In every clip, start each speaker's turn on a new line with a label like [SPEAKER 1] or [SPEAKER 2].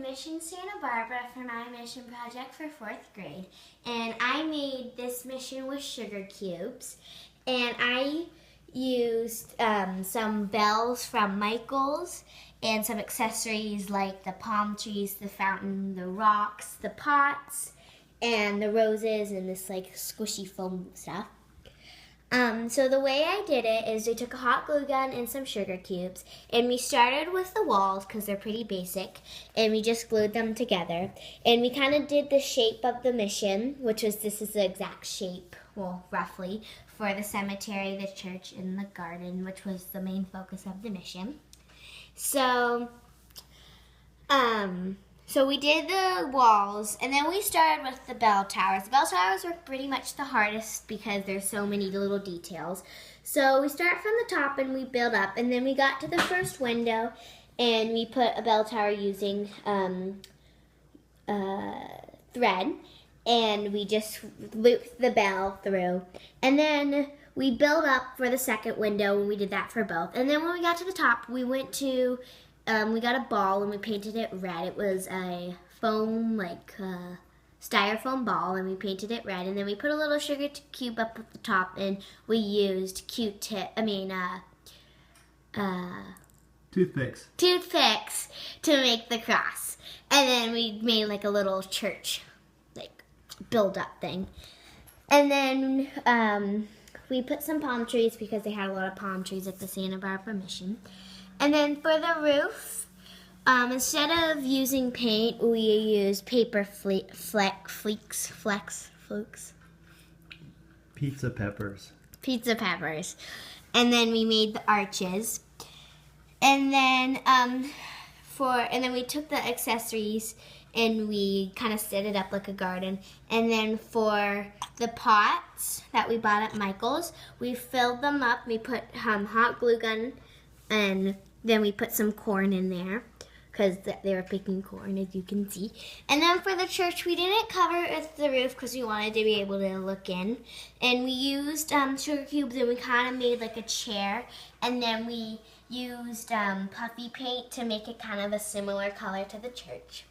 [SPEAKER 1] commissioned Santa Barbara for my mission project for 4th grade. And I made this mission with sugar cubes. And I used some bells from Michael's and some accessories like the palm trees, the fountain, the rocks, the pots, and the roses and this like squishy foam stuff. So the way I did it is we took a hot glue gun and some sugar cubes, and we started with the walls because they're pretty basic, and we just glued them together. And we kind of did the shape of the mission, which was this is the exact shape, well, roughly, for the cemetery, the church, and the garden, which was the main focus of the mission. So we did the walls, and then we started with the bell towers. The bell towers were pretty much the hardest because there's so many little details. So we start from the top and we build up, and then we got to the first window, and we put a bell tower using thread, and we just looped the bell through. And then we built up for the second window, and we did that for both. And then when we got to the top, we went to we got a ball and we painted it red. It was a foam, styrofoam ball, and we painted it red. And then we put a little sugar cube up at the top, and we used
[SPEAKER 2] toothpicks
[SPEAKER 1] to make the cross. And then we made like a little church, build-up thing. And then we put some palm trees because they had a lot of palm trees at the Santa Barbara mission. And then for the roof, instead of using paint, we used paper flakes.
[SPEAKER 2] Pizza peppers.
[SPEAKER 1] And then we made the arches. And then we took the accessories and we kind of set it up like a garden. And then for the pots that we bought at Michael's, we filled them up. We put hot glue gun, and then we put some corn in there because they were picking corn, as you can see. And then for the church, we didn't cover it with the roof because we wanted to be able to look in. And we used sugar cubes, and we kind of made like a chair. And then we used puffy paint to make it kind of a similar color to the church.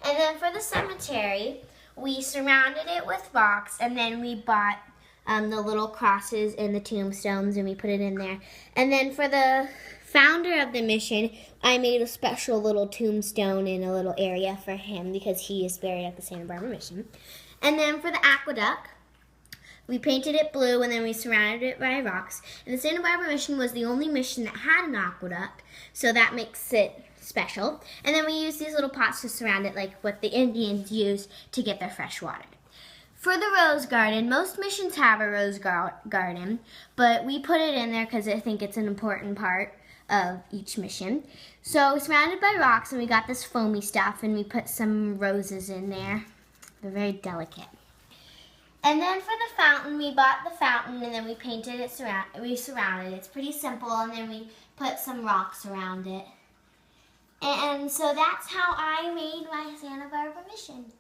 [SPEAKER 1] And then for the cemetery, we surrounded it with rocks, and then we bought the little crosses and the tombstones, and we put it in there. And then for the founder of the mission, I made a special little tombstone in a little area for him because he is buried at the Santa Barbara mission. And then for the aqueduct, we painted it blue, and then we surrounded it by rocks. And the Santa Barbara mission was the only mission that had an aqueduct, so that makes it special. And then we used these little pots to surround it like what the Indians used to get their fresh water. For the rose garden, most missions have a rose garden, but we put it in there because I think it's an important part of each mission. So we surrounded by rocks, and we got this foamy stuff, and we put some roses in there. They're very delicate. And then for the fountain, we bought the fountain, and then we painted it, we surrounded it. It's pretty simple, and then we put some rocks around it. And so that's how I made my Santa Barbara mission.